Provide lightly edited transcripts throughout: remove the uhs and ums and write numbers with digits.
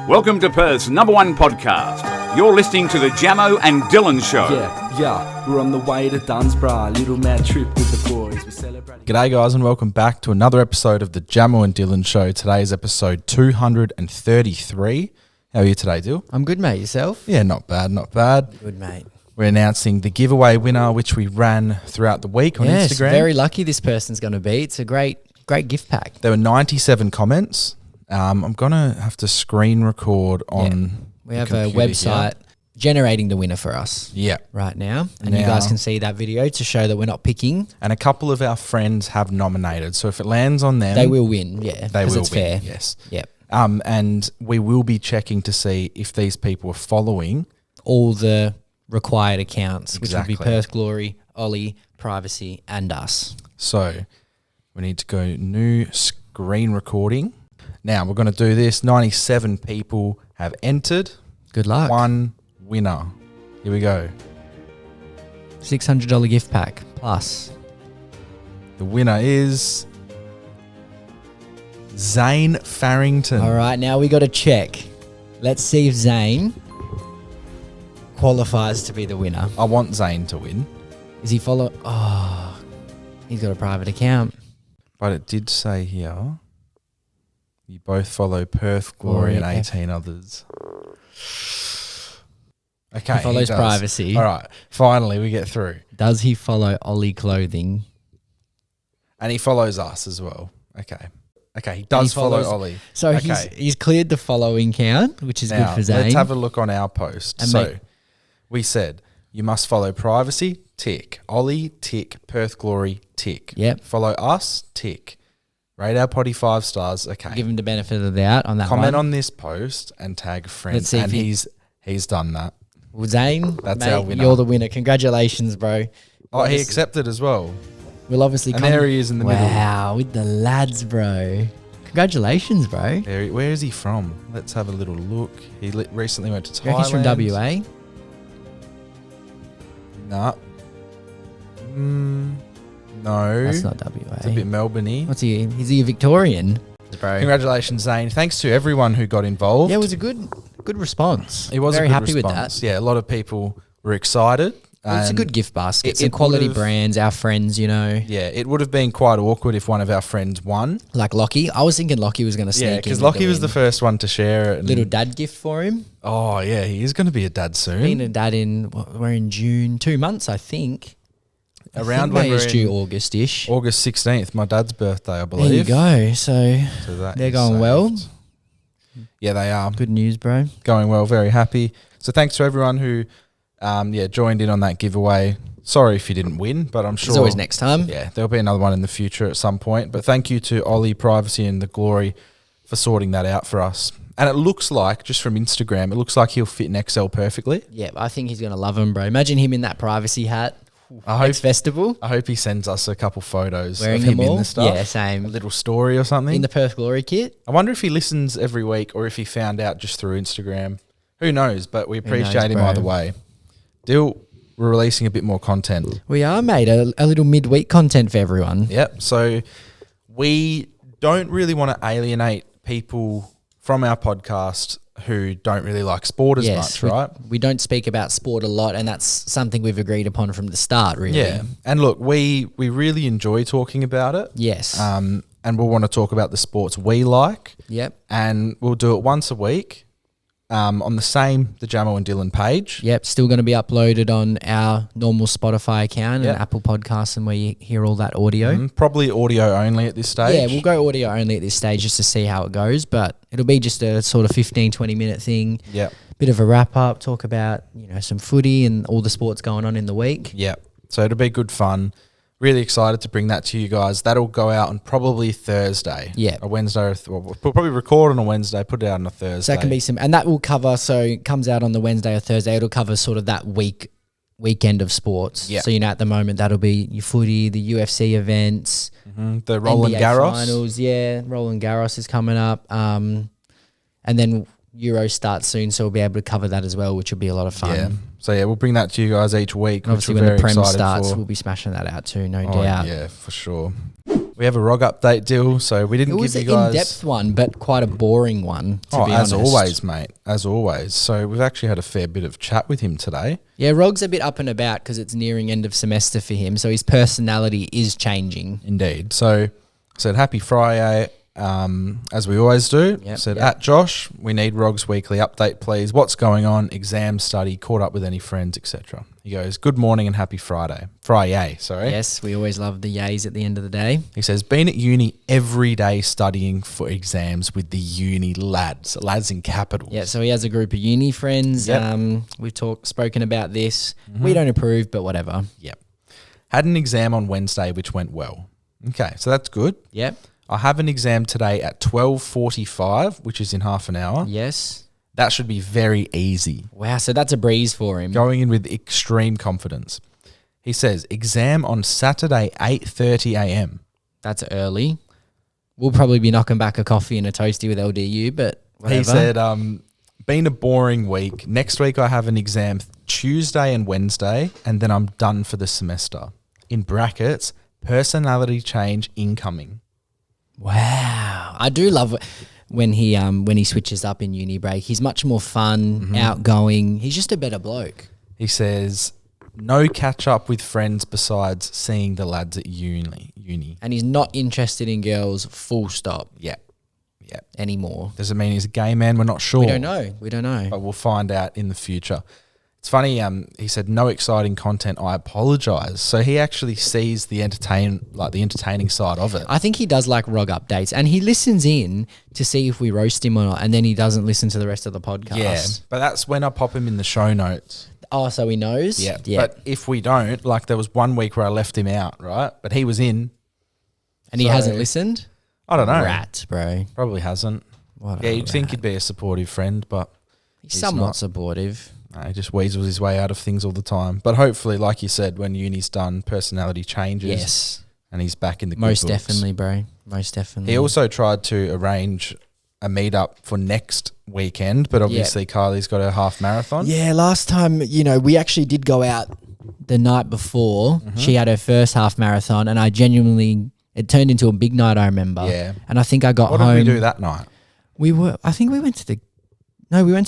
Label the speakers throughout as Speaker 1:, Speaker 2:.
Speaker 1: Welcome to Perth's #1 podcast. You're listening to the Jamo and Dylan Show.
Speaker 2: Yeah, we're on the way to Dunsborough, little mad trip with the boys. We're celebrating.
Speaker 3: G'day guys and welcome back to another episode of the Jamo and Dylan Show. Today is episode 233. How are you today, Dill?
Speaker 4: I'm good, mate. Yourself?
Speaker 3: Yeah, not bad, not bad.
Speaker 4: Good, mate.
Speaker 3: We're announcing the giveaway winner, which we ran throughout the week on Instagram.
Speaker 4: Very lucky this person's going to be. It's a great gift pack.
Speaker 3: There were 97 comments. I'm going to have to screen record on
Speaker 4: We have a website generating the winner for us right now. And you guys can see that video to show that we're not picking.
Speaker 3: And a couple of our friends have nominated. So if it lands on them...
Speaker 4: They will win,
Speaker 3: They will
Speaker 4: it's
Speaker 3: win,
Speaker 4: fair.
Speaker 3: yes.
Speaker 4: Yep.
Speaker 3: And we will be checking to see if these people are following...
Speaker 4: all the required accounts, which would be
Speaker 3: Exactly.
Speaker 4: Perth Glory, Ollie, Privacy, and us.
Speaker 3: So we need to go new screen recording. Now we're going to do this. 97 people have entered.
Speaker 4: Good luck.
Speaker 3: One winner. Here we go.
Speaker 4: $600 gift pack plus.
Speaker 3: The winner is Zane Farrington.
Speaker 4: All right, now we got to check. Let's see if Zane qualifies to be the winner.
Speaker 3: I want Zane to win.
Speaker 4: Is he follow? Oh, he's got a private account.
Speaker 3: But it did say here, you both follow Perth, Glory and
Speaker 4: Glory,
Speaker 3: 18 others. Okay.
Speaker 4: He follows
Speaker 3: does.
Speaker 4: Privacy.
Speaker 3: All right. Finally, we get through.
Speaker 4: Does he follow Ollie Clothing?
Speaker 3: And he follows us as well. Okay, he does follow Ollie.
Speaker 4: So
Speaker 3: Okay.
Speaker 4: he's cleared the following count, which is
Speaker 3: Now,
Speaker 4: good for Zane.
Speaker 3: let's have a look on our post.
Speaker 4: And
Speaker 3: So we said you must follow Privacy, tick. Ollie, tick. Perth Glory, tick.
Speaker 4: Yep.
Speaker 3: Follow us, tick. Rate our Poddy 5 stars. Okay.
Speaker 4: Give him the benefit of the doubt on that
Speaker 3: Comment
Speaker 4: one.
Speaker 3: on this post and tag a friend.
Speaker 4: Let's see if
Speaker 3: and
Speaker 4: he-
Speaker 3: he's done that.
Speaker 4: Well, Zane,
Speaker 3: That's
Speaker 4: mate,
Speaker 3: our winner.
Speaker 4: You're the winner. Congratulations, bro.
Speaker 3: Oh, he
Speaker 4: Obviously-
Speaker 3: accepted as well.
Speaker 4: We'll obviously
Speaker 3: And there he is in the middle.
Speaker 4: Wow, with the lads, bro. Congratulations, bro.
Speaker 3: Where is he from? Let's have a little look. He recently went to
Speaker 4: You reckon he's from
Speaker 3: Thailand.
Speaker 4: WA?
Speaker 3: Nah. No.
Speaker 4: That's not WA.
Speaker 3: It's a bit Melbourne-y.
Speaker 4: What's he? Is he a Victorian? Bro.
Speaker 3: Congratulations, Zane. Thanks to everyone who got involved.
Speaker 4: Yeah, it was a good response.
Speaker 3: It was
Speaker 4: very
Speaker 3: a good
Speaker 4: happy
Speaker 3: response.
Speaker 4: with that.
Speaker 3: Yeah, a lot of people were excited.
Speaker 4: It's a
Speaker 3: and
Speaker 4: good gift basket.
Speaker 3: it
Speaker 4: Some quality
Speaker 3: would've-
Speaker 4: brands, our friends, you know.
Speaker 3: Yeah, it would have been quite awkward if one of our friends won.
Speaker 4: Like Lockie. I was thinking Lockie was going to sneak in.
Speaker 3: Yeah, because
Speaker 4: with
Speaker 3: Lockie
Speaker 4: the
Speaker 3: was the
Speaker 4: win.
Speaker 3: first one to share it. and-
Speaker 4: Little dad gift for him.
Speaker 3: Oh, yeah, he is going to be a dad soon.
Speaker 4: Being a dad we're in June. 2 months, I think.
Speaker 3: Around
Speaker 4: May
Speaker 3: when we're
Speaker 4: is due
Speaker 3: in
Speaker 4: August-ish.
Speaker 3: August 16th, my dad's birthday, I
Speaker 4: There
Speaker 3: believe.
Speaker 4: you go. So
Speaker 3: So that
Speaker 4: they're
Speaker 3: is
Speaker 4: going
Speaker 3: saved.
Speaker 4: well.
Speaker 3: Yeah, they are.
Speaker 4: Good news, bro.
Speaker 3: Going well, very happy. So thanks to everyone who joined in on that giveaway. Sorry if you didn't win, but I'm sure
Speaker 4: There's always next time.
Speaker 3: Yeah, there'll be another one in the future at some point. But thank you to Ollie, Privacy and the Glory for sorting that out for us. And it looks like, just from Instagram, it looks like he'll fit in XL perfectly.
Speaker 4: Yeah, I think he's going to love him, bro. Imagine him in that Privacy hat.
Speaker 3: I
Speaker 4: Next festival.
Speaker 3: hope he sends us a couple photos
Speaker 4: Wearing
Speaker 3: of him
Speaker 4: them all.
Speaker 3: in the stuff.
Speaker 4: Yeah,
Speaker 3: A
Speaker 4: same.
Speaker 3: little story or something.
Speaker 4: In the Perth Glory kit.
Speaker 3: I wonder if he listens every week or if he found out just through Instagram. Who knows? But we appreciate him
Speaker 4: bro.
Speaker 3: either way. Dill, we're releasing a bit more content.
Speaker 4: We are, mate. A little midweek content for everyone.
Speaker 3: Yep. So we don't really want to alienate people from our podcast who don't really like sport as much, right?
Speaker 4: We don't speak about sport a lot, and that's something we've agreed upon from the start, really.
Speaker 3: Yeah. And look, we really enjoy talking about it.
Speaker 4: Yes.
Speaker 3: And we'll want to talk about the sports we like.
Speaker 4: Yep.
Speaker 3: And we'll do it once a week on the Jamo and Dylan page.
Speaker 4: Yep. Still going to be uploaded on our normal Spotify account
Speaker 3: Yep.
Speaker 4: and Apple Podcasts, and where you hear all that audio.
Speaker 3: Probably audio only at this stage.
Speaker 4: Yeah, we'll go audio only at this stage just to see how it goes, but it'll be just a sort of 15, 20-minute thing.
Speaker 3: Yep.
Speaker 4: Bit of a wrap-up, talk about, some footy and all the sports going on in the week.
Speaker 3: Yep. So it'll be good fun. Really excited to bring that to you guys. That'll go out on probably Thursday.
Speaker 4: Yeah.
Speaker 3: A Wednesday. We'll probably record on a Wednesday, put it out on a Thursday.
Speaker 4: So that can be and that will cover, so it comes out on the Wednesday or Thursday, it'll cover sort of that weekend of sports.
Speaker 3: Yeah.
Speaker 4: So, at the moment, that'll be your footy, the UFC events,
Speaker 3: the Roland
Speaker 4: NBA
Speaker 3: Garros.
Speaker 4: finals. Yeah, Roland Garros is coming up. And then Euro starts soon, so we'll be able to cover that as well, which will be a lot of fun.
Speaker 3: Yeah. So we'll bring that to you guys each week.
Speaker 4: And obviously,
Speaker 3: which
Speaker 4: when
Speaker 3: we're
Speaker 4: the
Speaker 3: very
Speaker 4: Prem
Speaker 3: excited
Speaker 4: starts,
Speaker 3: for.
Speaker 4: we'll be smashing that out too, no
Speaker 3: Oh,
Speaker 4: doubt.
Speaker 3: yeah, for sure. We have a ROG update, Dill, so we didn't
Speaker 4: It was
Speaker 3: give
Speaker 4: an
Speaker 3: you guys...
Speaker 4: in-depth one, but quite a boring one, to be honest.
Speaker 3: As always, mate. As always. So we've actually had a fair bit of chat with him today.
Speaker 4: Yeah, Rog's a bit up and about because it's nearing end of semester for him, so his personality is changing.
Speaker 3: Indeed. So I said, happy Friday, as we always do.
Speaker 4: Yep,
Speaker 3: Said,
Speaker 4: yep.
Speaker 3: at Josh, we need Rog's weekly update, please. What's going on? Exam study, caught up with any friends, etc. He goes, good morning and happy Friday. Friday, sorry.
Speaker 4: Yes, we always love the yays at the end of the day.
Speaker 3: He says, been at uni every day studying for exams with the uni lads in capitals.
Speaker 4: Yeah, so he has a group of uni friends.
Speaker 3: Yep.
Speaker 4: We've spoken about this. We don't approve, but whatever.
Speaker 3: Yep. Had an exam on Wednesday, which went well. Okay, so that's good.
Speaker 4: Yep.
Speaker 3: I have an exam today at 12:45, which is in half an hour.
Speaker 4: Yes.
Speaker 3: That should be very easy.
Speaker 4: Wow, so that's a breeze for him.
Speaker 3: Going in with extreme confidence. He says, exam on Saturday, 8:30 a.m.
Speaker 4: That's early. We'll probably be knocking back a coffee and a toasty with LDU, but whatever.
Speaker 3: He said, been a boring week. Next week I have an exam Tuesday and Wednesday, and then I'm done for the semester. In brackets, personality change incoming.
Speaker 4: Wow. I do love when he switches up in uni break. He's much more fun, outgoing. He's just a better bloke.
Speaker 3: He says, no catch up with friends besides seeing the lads at uni.
Speaker 4: And he's not interested in girls, full stop.
Speaker 3: Yeah.
Speaker 4: Anymore.
Speaker 3: Does it mean he's a gay man? We're not sure.
Speaker 4: We don't know.
Speaker 3: But we'll find out in the future. It's funny, he said, no exciting content, I apologise. So he actually sees the entertaining side of it.
Speaker 4: I think he does like ROG updates, and he listens in to see if we roast him or not, and then he doesn't listen to the rest of the podcast.
Speaker 3: Yeah, but that's when I pop him in the show notes.
Speaker 4: Oh, so he knows?
Speaker 3: Yeah. But if we don't, like there was one week where I left him out, right? But he was in.
Speaker 4: And he hasn't listened?
Speaker 3: I don't know.
Speaker 4: Rat, bro.
Speaker 3: Probably hasn't.
Speaker 4: What
Speaker 3: Yeah,
Speaker 4: a
Speaker 3: you'd think
Speaker 4: rat.
Speaker 3: he'd be a supportive friend, but
Speaker 4: He's somewhat
Speaker 3: not.
Speaker 4: supportive.
Speaker 3: No, he just weasels his way out of things all the time. But hopefully, like you said, when uni's done, personality changes.
Speaker 4: Yes.
Speaker 3: And he's back in the good
Speaker 4: Most
Speaker 3: books.
Speaker 4: definitely, bro. Most definitely.
Speaker 3: He also tried to arrange a meetup for next weekend, but obviously Kylie's got her half marathon.
Speaker 4: Yeah, last time, we actually did go out the night before. She had her first half marathon, and it turned into a big night, I remember.
Speaker 3: Yeah.
Speaker 4: And I think I got
Speaker 3: What
Speaker 4: home.
Speaker 3: did we do that night?
Speaker 4: We went to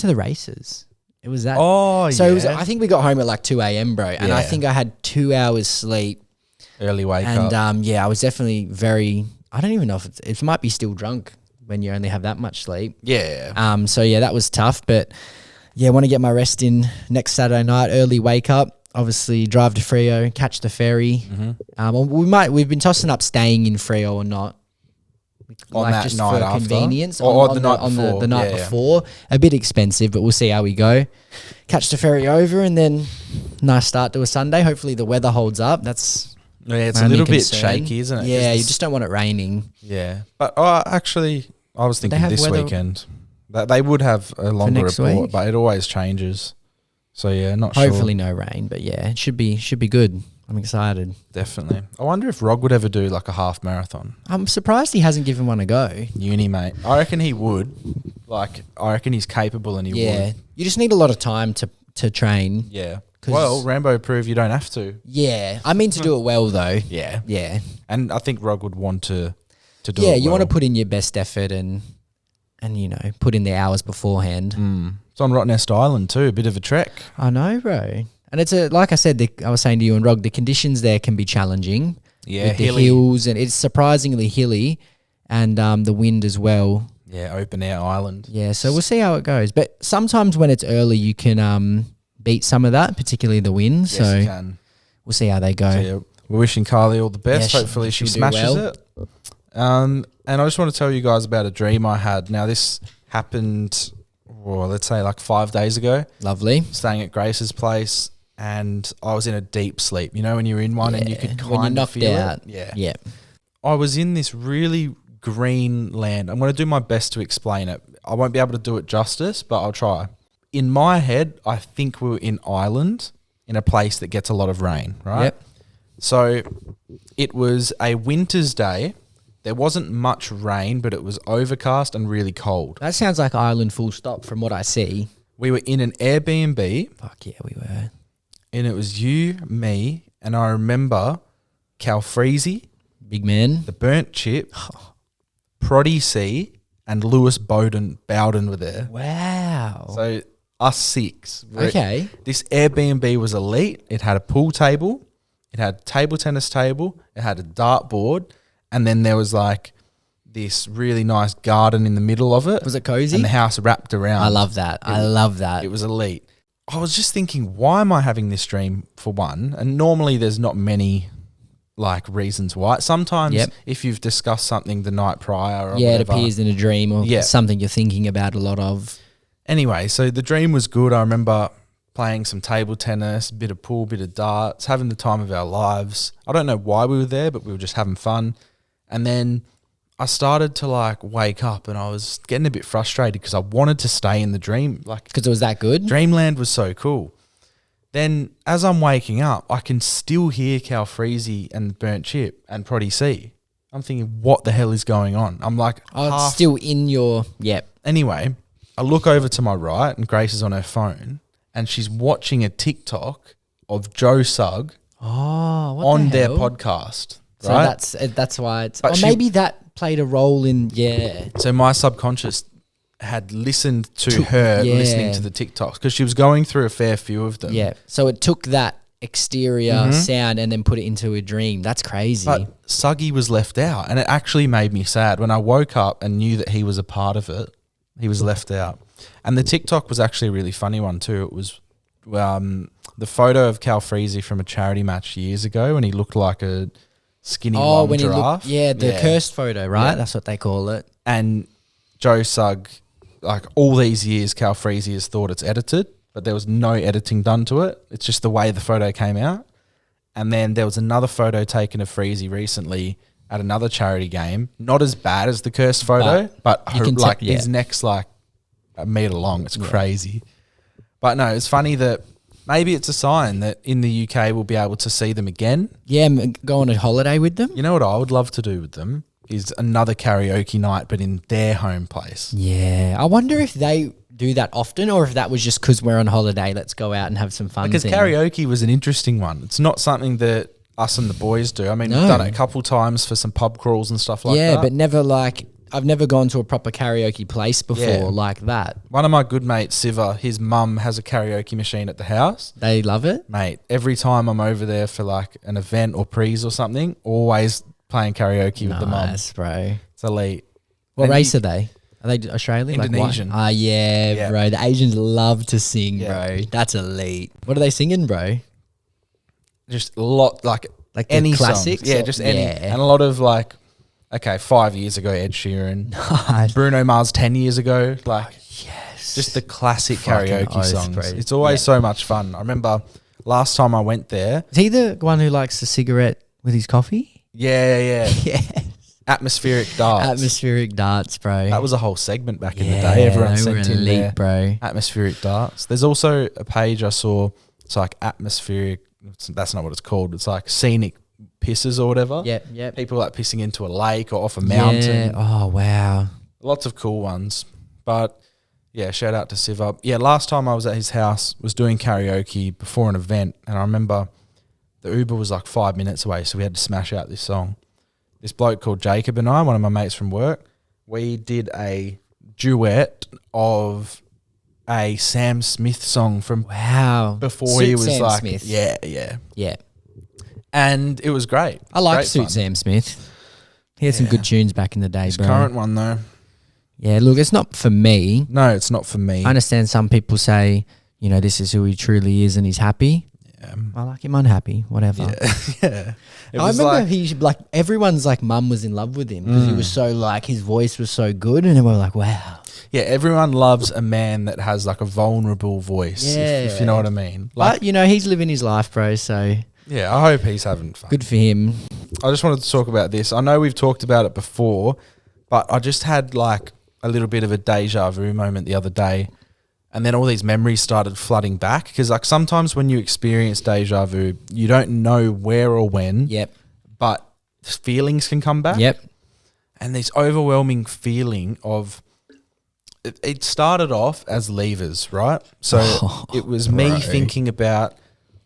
Speaker 4: the races. It was that.
Speaker 3: Oh,
Speaker 4: So it was, I think we got home at like 2 a.m, bro. And I
Speaker 3: Yeah.
Speaker 4: think I had 2 hours sleep.
Speaker 3: Early wake up.
Speaker 4: And I was definitely I don't even know if it might be still drunk when you only have that much sleep.
Speaker 3: Yeah.
Speaker 4: So yeah, that was tough. But yeah, want to get my rest in next Saturday night, early wake up. Obviously drive to Freo, catch the ferry. We've been tossing up staying in Freo or not.
Speaker 3: On that
Speaker 4: just
Speaker 3: night
Speaker 4: for
Speaker 3: after?
Speaker 4: convenience.
Speaker 3: Or
Speaker 4: on
Speaker 3: the night before?
Speaker 4: The night
Speaker 3: Yeah, yeah.
Speaker 4: before. A bit expensive, but we'll see how we go. Catch the ferry over and then nice start to a Sunday. Hopefully the weather holds up. That's
Speaker 3: Yeah, it's
Speaker 4: my
Speaker 3: a little
Speaker 4: only
Speaker 3: bit
Speaker 4: concern.
Speaker 3: shaky, isn't it?
Speaker 4: Yeah,
Speaker 3: 'Cause
Speaker 4: you just don't want it raining.
Speaker 3: Yeah. But actually, I was thinking
Speaker 4: have
Speaker 3: this
Speaker 4: weather-
Speaker 3: weekend that they would have a longer
Speaker 4: next
Speaker 3: report,
Speaker 4: week?
Speaker 3: but it always changes. So yeah, not
Speaker 4: Hopefully
Speaker 3: sure.
Speaker 4: no rain, but yeah, it should be good. I'm excited.
Speaker 3: Definitely. I wonder if Rog would ever do like a half marathon.
Speaker 4: I'm surprised he hasn't given one a go.
Speaker 3: Uni, mate. I reckon he would. I reckon he's capable and he
Speaker 4: Yeah,
Speaker 3: would.
Speaker 4: you just need a lot of time to train.
Speaker 3: Yeah.
Speaker 4: 'Cause-
Speaker 3: Well, Rambo proved you don't have to.
Speaker 4: Yeah, I mean to do it well though.
Speaker 3: Yeah.
Speaker 4: Yeah,
Speaker 3: And I think Rog would want to do
Speaker 4: yeah.
Speaker 3: it
Speaker 4: You want to
Speaker 3: well.
Speaker 4: put in your best effort and put in the hours beforehand.
Speaker 3: It's on Rottnest Island too, a bit of a trek.
Speaker 4: I know, bro. And it's like I said, I was saying to you and Rog, the conditions there can be challenging.
Speaker 3: Yeah,
Speaker 4: with the
Speaker 3: hilly.
Speaker 4: hills, and it's surprisingly hilly, and the wind as well.
Speaker 3: Yeah, open air island.
Speaker 4: Yeah, so we'll see how it goes. But sometimes when it's early, you can beat some of that, particularly the wind.
Speaker 3: Yes,
Speaker 4: So
Speaker 3: you can.
Speaker 4: we'll see how they go.
Speaker 3: So, yeah, we're wishing Kylie all the best.
Speaker 4: Yeah,
Speaker 3: Hopefully she
Speaker 4: she'll do
Speaker 3: smashes
Speaker 4: well.
Speaker 3: it. And I just want to tell you guys about a dream I had. Now, this happened, let's say like 5 days ago.
Speaker 4: Lovely.
Speaker 3: Staying at Grace's place, and I was in a deep sleep. You know, when you're in one and you could
Speaker 4: when you're
Speaker 3: kind of
Speaker 4: knocked
Speaker 3: feel
Speaker 4: out.
Speaker 3: it? Yeah.
Speaker 4: Yeah.
Speaker 3: I was in this really green land. I'm going to do my best to explain it. I won't be able to do it justice, but I'll try. In my head, I think we were in Ireland, in a place that gets a lot of rain, right?
Speaker 4: Yep.
Speaker 3: So it was a winter's day. There wasn't much rain, but it was overcast and really cold.
Speaker 4: That sounds like Ireland full stop from what I see.
Speaker 3: We were in an Airbnb,
Speaker 4: Fuck yeah, we were.
Speaker 3: and it was you, me, and I remember Calfreezy,
Speaker 4: Big man.
Speaker 3: the Burnt Chip, Proddy C, and Lewis Bowden were there.
Speaker 4: Wow.
Speaker 3: So us 6.
Speaker 4: Okay.
Speaker 3: This Airbnb was elite. It had a pool table, it had a table tennis table, it had a dartboard, and then there was like this really nice garden in the middle of it.
Speaker 4: Was it cozy?
Speaker 3: And the house wrapped around.
Speaker 4: I love that. I love that.
Speaker 3: It was elite. I was just thinking, why am I having this dream for one? And normally there's not many like reasons why. Sometimes if you've discussed something the night prior or
Speaker 4: it
Speaker 3: whatever,
Speaker 4: appears in a dream or something you're thinking about a lot of.
Speaker 3: Anyway, so the dream was good. I remember playing some table tennis, a bit of pool, bit of darts, having the time of our lives. I don't know why we were there, but we were just having fun. And then I started to like wake up and I was getting a bit frustrated because I wanted to stay in the dream. Like,
Speaker 4: Because it was that good?
Speaker 3: Dreamland was so cool. Then as I'm waking up, I can still hear Calfreezy and Burnt Chip and Proddy C. I'm thinking, what the hell is going on? I'm like,
Speaker 4: It's still in your,
Speaker 3: Anyway, I look over to my right and Grace is on her phone and she's watching a TikTok of Joe Sugg on their podcast.
Speaker 4: So
Speaker 3: right?
Speaker 4: that's why it's.
Speaker 3: But
Speaker 4: maybe that played a role in
Speaker 3: So my subconscious had listened to her listening to the TikToks because she was going through a fair few of them.
Speaker 4: Yeah. So it took that exterior sound and then put it into a dream. That's crazy.
Speaker 3: But Suggy was left out and it actually made me sad. When I woke up and knew that he was a part of it, he was left out. And the TikTok was actually a really funny one too. It was the photo of Calfreezy from a charity match years ago when he looked like a skinny long
Speaker 4: when
Speaker 3: giraffe.
Speaker 4: he looked, the cursed photo, right? Yeah. That's what they call it.
Speaker 3: And Joe Sugg, like all these years, Calfreezy has thought it's edited, but there was no editing done to it. It's just the way the photo came out. And then there was another photo taken of Freezy recently at another charity game. Not as bad as the cursed photo, but his neck's like a metre long. It's crazy. But no, it's funny that maybe it's a sign that in the UK we'll be able to see them again.
Speaker 4: Yeah, go on a holiday with them.
Speaker 3: You know what I would love to do with them is another karaoke night, but in their home place.
Speaker 4: Yeah, I wonder if they do that often or if that was just because we're on holiday, let's go out and have some fun.
Speaker 3: Because karaoke was an interesting one. It's not something that us and the boys do. I mean, we've done it a couple times for some pub crawls and stuff like that.
Speaker 4: Yeah, but never like... I've never gone to a proper karaoke place before like that.
Speaker 3: One of my good mates, Siva, his mum has a karaoke machine at the house.
Speaker 4: They love it?
Speaker 3: Mate, every time I'm over there for like an event or prees or something, always playing karaoke with the mum.
Speaker 4: Nice, bro.
Speaker 3: It's elite.
Speaker 4: What race are they? Are they Australian?
Speaker 3: Indonesian.
Speaker 4: Like bro. The Asians love to sing, bro. That's elite. What are they singing, bro?
Speaker 3: Just a lot, like any
Speaker 4: classics?
Speaker 3: Yeah, just any. And a lot of like, 5 years ago, Ed Sheeran.
Speaker 4: Nice.
Speaker 3: Bruno Mars 10 years ago. Like, just the classic karaoke songs. Bro. It's always so much fun. I remember last time I went there.
Speaker 4: Is he the one who likes the cigarette with his coffee?
Speaker 3: Yeah.
Speaker 4: Yes.
Speaker 3: Atmospheric darts.
Speaker 4: Atmospheric darts, bro.
Speaker 3: That was a whole segment back in the day. Everyone sent in
Speaker 4: elite,
Speaker 3: there.
Speaker 4: Bro.
Speaker 3: Atmospheric darts. There's also a page I saw. It's like atmospheric. That's not what it's called. It's like scenic pisses or whatever.
Speaker 4: Yep.
Speaker 3: People like pissing into a lake or off a mountain.
Speaker 4: Yeah. Oh, wow.
Speaker 3: Lots of cool ones. But yeah, shout out to Siva. Yeah, last time I was at his house, was doing karaoke before an event, and I remember the Uber was like 5 minutes away, so we had to smash out this song. This bloke called Jacob and I, one of my mates from work, we did a duet of a Sam Smith song from before he was
Speaker 4: Sam
Speaker 3: like
Speaker 4: Smith.
Speaker 3: Yeah. And it was great.
Speaker 4: I like
Speaker 3: Great
Speaker 4: Suit
Speaker 3: fun.
Speaker 4: Sam Smith. He had some good tunes back in the day,
Speaker 3: His
Speaker 4: bro.
Speaker 3: current one though.
Speaker 4: Yeah, look, it's not for me.
Speaker 3: No, it's not for me.
Speaker 4: I understand some people say, this is who he truly is and he's happy.
Speaker 3: Yeah.
Speaker 4: I like him unhappy, whatever.
Speaker 3: Yeah.
Speaker 4: I remember everyone's like mum was in love with him because he was so his voice was so good and we were like, wow.
Speaker 3: Yeah, everyone loves a man that has like a vulnerable voice, if you know what I mean.
Speaker 4: But, he's living his life, bro, so...
Speaker 3: Yeah, I hope he's having fun.
Speaker 4: Good for him.
Speaker 3: I just wanted to talk about this. I know we've talked about it before, but I just had like a little bit of a deja vu moment the other day, and then all these memories started flooding back because like sometimes when you experience deja vu, you don't know where or when.
Speaker 4: Yep.
Speaker 3: But feelings can come back.
Speaker 4: Yep.
Speaker 3: And this overwhelming feeling of... It started off as levers, right? So it was me thinking about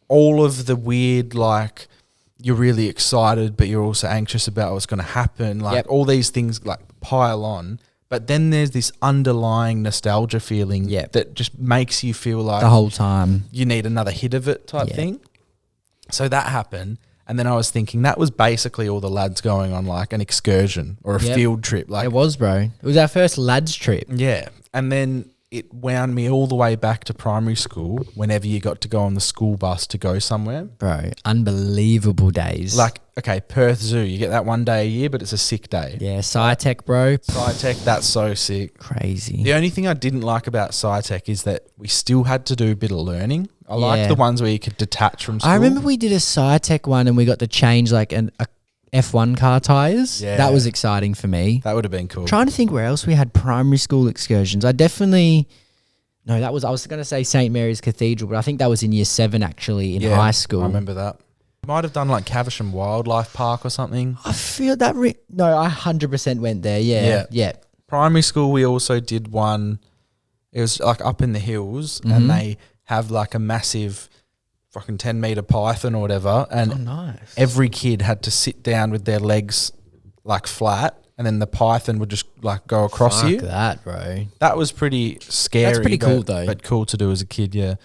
Speaker 3: all of the weird you're really excited, but you're also anxious about what's going to happen. Like
Speaker 4: Yep.
Speaker 3: all these things like pile on. But then there's this underlying nostalgia feeling
Speaker 4: Yep.
Speaker 3: that just makes you feel like
Speaker 4: The whole time.
Speaker 3: you need another hit of it type
Speaker 4: Yeah.
Speaker 3: thing. So that happened. And then I was thinking that was basically all the lads going on like an excursion or a
Speaker 4: Yep.
Speaker 3: field trip. Like,
Speaker 4: It was, bro. It was our first lads trip.
Speaker 3: yeah. And then it wound me all the way back to primary school whenever you got to go on the school bus to go somewhere.
Speaker 4: Bro, unbelievable days.
Speaker 3: Like, okay, Perth Zoo, you get that one day a year, but it's a sick day.
Speaker 4: yeah, SciTech, bro.
Speaker 3: SciTech, that's so sick.
Speaker 4: Crazy.
Speaker 3: The only thing I didn't like about SciTech is that we still had to do a bit of learning. I like
Speaker 4: Yeah.
Speaker 3: the ones where you could detach from school.
Speaker 4: I remember we did a SciTech one and we got to change like a F1 car tires.
Speaker 3: Yeah.
Speaker 4: That was exciting for me.
Speaker 3: That would have been cool.
Speaker 4: Trying to think where else we had primary school excursions. I was going to say St. Mary's Cathedral, but I think that was in year 7 actually in high school.
Speaker 3: I remember that. Might have done like Caversham Wildlife Park or something.
Speaker 4: I feel that no, I 100% went there. Yeah. Yeah.
Speaker 3: Primary school, we also did one. It was like up in the hills,
Speaker 4: Mm-hmm.
Speaker 3: and they have like a massive fucking 10-meter python or whatever, and
Speaker 4: Oh, nice.
Speaker 3: every kid had to sit down with their legs like flat, and then the python would just like go across
Speaker 4: Fuck
Speaker 3: you.
Speaker 4: that, bro.
Speaker 3: That was pretty scary.
Speaker 4: That's pretty cool, though.
Speaker 3: But cool to do as a kid, yeah.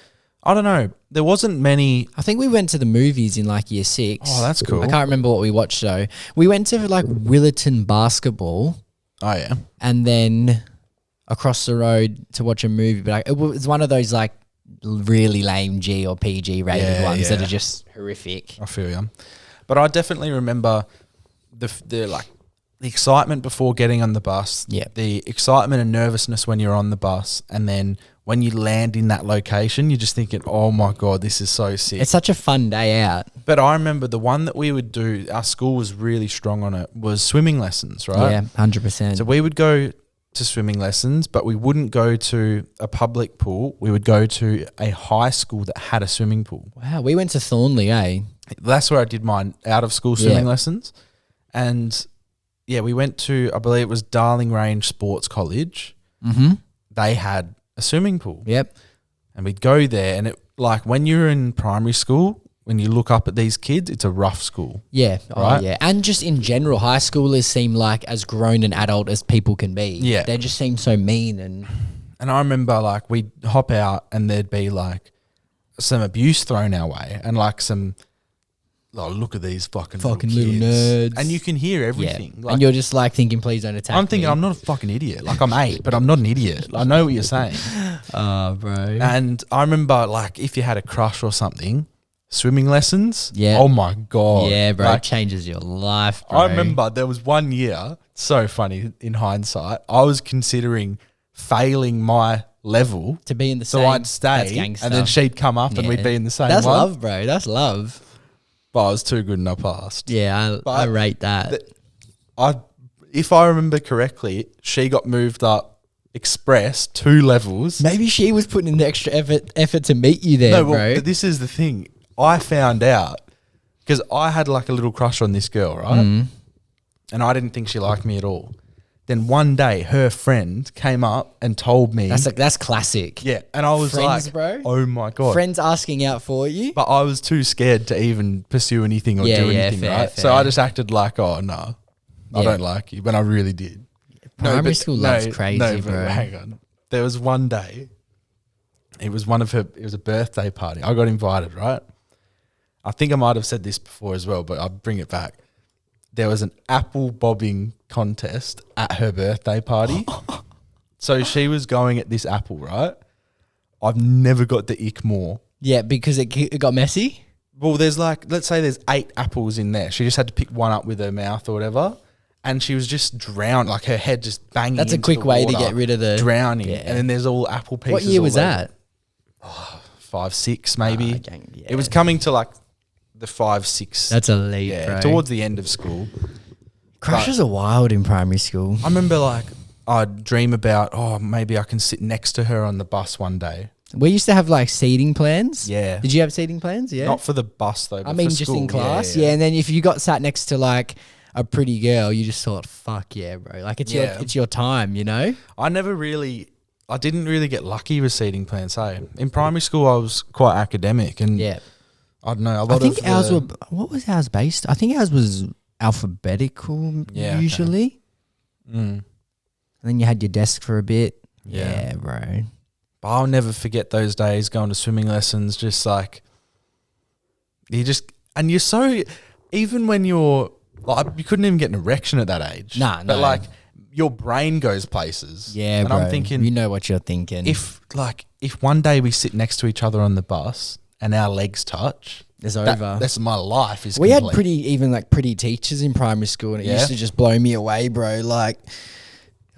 Speaker 3: I don't know. There wasn't many.
Speaker 4: I think we went to the movies in like year 6.
Speaker 3: Oh, that's cool.
Speaker 4: I can't remember what we watched though. We went to like Willerton basketball
Speaker 3: Oh, yeah.
Speaker 4: and then across the road to watch a movie. But it was one of those like really lame G or PG rated
Speaker 3: Yeah,
Speaker 4: ones that
Speaker 3: yeah.
Speaker 4: are just horrific.
Speaker 3: I feel you. But I definitely remember the excitement before getting on the bus.
Speaker 4: Yeah.
Speaker 3: The excitement and nervousness when you're on the bus, and then when you land in that location, you're just thinking, "Oh my god, this is so sick."
Speaker 4: It's such a fun day out.
Speaker 3: But I remember the one that we would do. Our school was really strong on it. Was swimming lessons, right?
Speaker 4: Yeah, 100%.
Speaker 3: So we would go to swimming lessons, but we wouldn't go to a public pool. We would go to a high school that had a swimming pool.
Speaker 4: Wow, we went to Thornley, eh?
Speaker 3: That's where I did mine out of school swimming
Speaker 4: Yeah.
Speaker 3: lessons. And yeah, we went to, I believe it was Darling Range Sports College.
Speaker 4: Mm-hmm.
Speaker 3: They had a swimming pool.
Speaker 4: Yep.
Speaker 3: And we'd go there, and it like when you're in primary school, when you look up at these kids, it's a rough school.
Speaker 4: Yeah. Oh,
Speaker 3: Right?
Speaker 4: yeah. And just in general, high schoolers seem like as grown and adult as people can be.
Speaker 3: Yeah.
Speaker 4: They just seem so mean and
Speaker 3: And I remember like we'd hop out and there'd be like some abuse thrown our way, and like some, oh, look at these fucking
Speaker 4: little
Speaker 3: kids.
Speaker 4: nerds.
Speaker 3: And you can hear
Speaker 4: yeah.
Speaker 3: everything. Like,
Speaker 4: And you're just like thinking, please don't attack
Speaker 3: I'm thinking
Speaker 4: me.
Speaker 3: I'm not a fucking idiot. Like I'm 8, but I'm not an idiot. I know what you're saying.
Speaker 4: Oh, bro.
Speaker 3: And I remember like if you had a crush or something, swimming lessons.
Speaker 4: Yeah.
Speaker 3: Oh my god.
Speaker 4: Yeah, bro.
Speaker 3: Like,
Speaker 4: It changes your life, bro.
Speaker 3: I remember there was one year, so funny in hindsight, I was considering failing my level
Speaker 4: to be in the
Speaker 3: so
Speaker 4: same.
Speaker 3: I'd stay,
Speaker 4: That's
Speaker 3: and then she'd come up and
Speaker 4: Yeah.
Speaker 3: we'd be in the same
Speaker 4: That's
Speaker 3: one.
Speaker 4: love, bro. That's love.
Speaker 3: But I was too good and I passed.
Speaker 4: Yeah, I
Speaker 3: But
Speaker 4: rate that.
Speaker 3: If I remember correctly, she got moved up express 2 levels.
Speaker 4: Maybe she was putting in the extra effort to meet you there,
Speaker 3: No,
Speaker 4: bro.
Speaker 3: well, but this is the thing. I found out because I had like a little crush on this girl, right?
Speaker 4: Mm.
Speaker 3: And I didn't think she liked me at all. Then one day, her friend came up and told me.
Speaker 4: That's classic.
Speaker 3: Yeah, and I was
Speaker 4: Friends,
Speaker 3: like,
Speaker 4: bro?
Speaker 3: "Oh my god!"
Speaker 4: Friends asking out for you.
Speaker 3: But I was too scared to even pursue anything or
Speaker 4: Yeah,
Speaker 3: do
Speaker 4: yeah,
Speaker 3: anything,
Speaker 4: fair,
Speaker 3: right? So
Speaker 4: fair.
Speaker 3: I just acted like, "Oh no, I
Speaker 4: Yeah.
Speaker 3: don't like you," but I really did.
Speaker 4: Primary school love's crazy,
Speaker 3: but
Speaker 4: bro.
Speaker 3: hang on. There was one day. It was it was a birthday party. I got invited, right? I think I might have said this before as well, but I'll bring it back. There was an apple bobbing contest at her birthday party. So she was going at this apple, right? I've never got the ick more.
Speaker 4: Yeah, because it got messy.
Speaker 3: Well, there's like, let's say there's 8 apples in there. She just had to pick one up with her mouth or whatever. And she was just drowned, like her head just banging.
Speaker 4: That's a
Speaker 3: into
Speaker 4: quick
Speaker 3: the
Speaker 4: way to
Speaker 3: water,
Speaker 4: get rid of the
Speaker 3: drowning.
Speaker 4: Yeah.
Speaker 3: And then there's all apple pieces.
Speaker 4: What year was
Speaker 3: all over.
Speaker 4: that?
Speaker 3: 5, 6 maybe.
Speaker 4: Okay, yeah.
Speaker 3: It was coming to like the 5, 6.
Speaker 4: That's elite,
Speaker 3: yeah,
Speaker 4: bro.
Speaker 3: towards the end of school.
Speaker 4: Crushes are wild in primary school.
Speaker 3: I remember like I'd dream about, oh, maybe I can sit next to her on the bus one day.
Speaker 4: We used to have like seating plans.
Speaker 3: Yeah.
Speaker 4: Did you have seating plans? Yeah.
Speaker 3: Not for the bus though.
Speaker 4: I
Speaker 3: But
Speaker 4: mean,
Speaker 3: for
Speaker 4: just
Speaker 3: school.
Speaker 4: in class. Yeah, and then if you got sat next to like a pretty girl, you just thought, "Fuck yeah, bro!" Like it's
Speaker 3: Yeah.
Speaker 4: your time, you know.
Speaker 3: I didn't really get lucky with seating plans. Hey, in primary school I was quite academic, and
Speaker 4: Yeah.
Speaker 3: I don't know.
Speaker 4: I think ours were. What was ours based? I think ours was alphabetical usually.
Speaker 3: Okay.
Speaker 4: And then you had your desk for a bit.
Speaker 3: Yeah.
Speaker 4: Yeah, bro.
Speaker 3: But I'll never forget those days going to swimming lessons. Just like and you're so, even when you're like, you couldn't even get an erection at that age.
Speaker 4: Nah,
Speaker 3: but
Speaker 4: no.
Speaker 3: like your brain goes places.
Speaker 4: Yeah,
Speaker 3: and
Speaker 4: bro.
Speaker 3: I'm thinking,
Speaker 4: you know what you're thinking.
Speaker 3: if one day we sit next to each other on the bus and our legs touch,
Speaker 4: it's over.
Speaker 3: That's my life.
Speaker 4: We
Speaker 3: complete.
Speaker 4: had pretty teachers in primary school, and it used to just blow me away, bro. Like,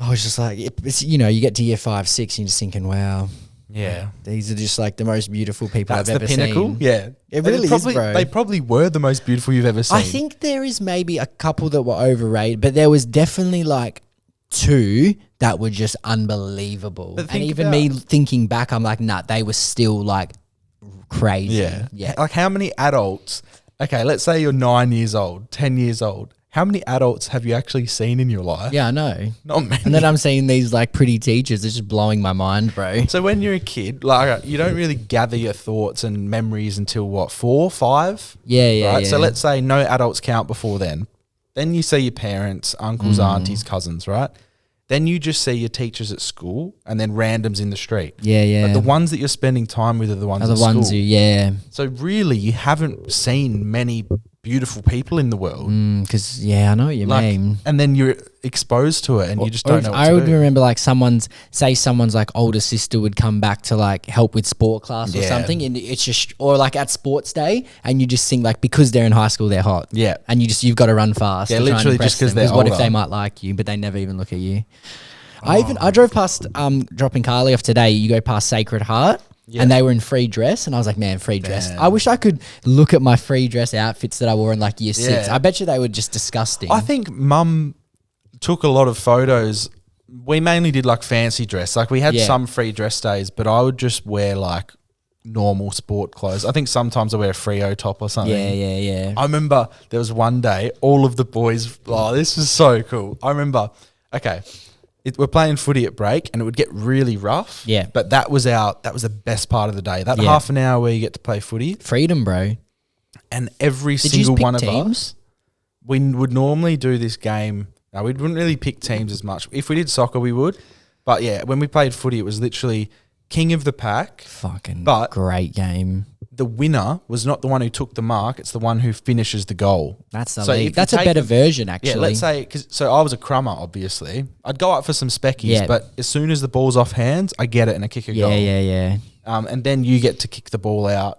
Speaker 4: I was just like, it's, you get to year 5, 6, and you're just thinking, wow.
Speaker 3: Yeah.
Speaker 4: These are just like the most beautiful people
Speaker 3: That's
Speaker 4: I've ever
Speaker 3: the pinnacle.
Speaker 4: seen.
Speaker 3: Yeah.
Speaker 4: It really is, bro.
Speaker 3: They probably were the most beautiful you've ever seen.
Speaker 4: I think there is maybe a couple that were overrated, but there was definitely like 2 that were just unbelievable.
Speaker 3: But
Speaker 4: And even me thinking back, I'm like, nah, they were still like crazy.
Speaker 3: Yeah. Like how many adults, okay, let's say you're 9 years old, 10 years old. How many adults have you actually seen in your life?
Speaker 4: Yeah, I know.
Speaker 3: Not many.
Speaker 4: And then I'm seeing these like pretty teachers. It's just blowing my mind, bro.
Speaker 3: So when you're a kid, like you don't really gather your thoughts and memories until what, 4, 5?
Speaker 4: Yeah.
Speaker 3: Right. So let's say no adults count before then. Then you see your parents, uncles, aunties, cousins, right? Then you just see your teachers at school and then randoms in the street.
Speaker 4: Yeah.
Speaker 3: But the ones that you're spending time with are the ones
Speaker 4: Are the
Speaker 3: at
Speaker 4: ones
Speaker 3: school.
Speaker 4: who,
Speaker 3: So really, you haven't seen many beautiful people in the world.
Speaker 4: because I know what you mean.
Speaker 3: And then you're exposed to it and you just don't know what
Speaker 4: I
Speaker 3: to
Speaker 4: would
Speaker 3: do.
Speaker 4: remember like someone's like older sister would come back to like help with sport class or
Speaker 3: Yeah.
Speaker 4: something, and it's just, or like at sports day, and you just think like, because they're in high school they're hot,
Speaker 3: Yeah.
Speaker 4: and you've got to run fast.
Speaker 3: Yeah,
Speaker 4: to try and
Speaker 3: literally
Speaker 4: impress
Speaker 3: just 'cause
Speaker 4: them,
Speaker 3: they're
Speaker 4: what if
Speaker 3: older.
Speaker 4: they might like you, but they never even look at you. I drove past dropping Carly off today. You go past Sacred Heart.
Speaker 3: Yeah.
Speaker 4: And they were in free dress, and I was like, man, free dress.
Speaker 3: Damn.
Speaker 4: I wish I could look at my free dress outfits that I wore in like year 6.
Speaker 3: Yeah.
Speaker 4: I bet you they were just disgusting.
Speaker 3: I think mum took a lot of photos. We mainly did like fancy dress. Like we had
Speaker 4: Yeah.
Speaker 3: some free dress days, but I would just wear like normal sport clothes. I think sometimes I wear a Freo top or something.
Speaker 4: Yeah.
Speaker 3: I remember there was one day all of the boys, this was so cool. I remember, we're playing footy at break and it would get really rough.
Speaker 4: Yeah.
Speaker 3: But that was the best part of the day. That half an hour where you get to play footy.
Speaker 4: Freedom, bro.
Speaker 3: And every
Speaker 4: Did you
Speaker 3: single
Speaker 4: pick
Speaker 3: one of
Speaker 4: teams?
Speaker 3: us, we would normally do this game. No, we wouldn't really pick teams as much. If we did soccer, we would. But yeah, when we played footy, it was literally king of the pack.
Speaker 4: Fucking
Speaker 3: But-
Speaker 4: great game.
Speaker 3: The winner was not the one who took the mark. It's the one who finishes the goal.
Speaker 4: That's the
Speaker 3: So if
Speaker 4: league.
Speaker 3: you
Speaker 4: That's a
Speaker 3: take
Speaker 4: better
Speaker 3: them-
Speaker 4: version, actually.
Speaker 3: Yeah, let's say, so I was a crummer, obviously. I'd go up for some speckies,
Speaker 4: Yeah.
Speaker 3: but as soon as the ball's off hands, I get it and I kick a goal.
Speaker 4: Yeah.
Speaker 3: And then you get to kick the ball out.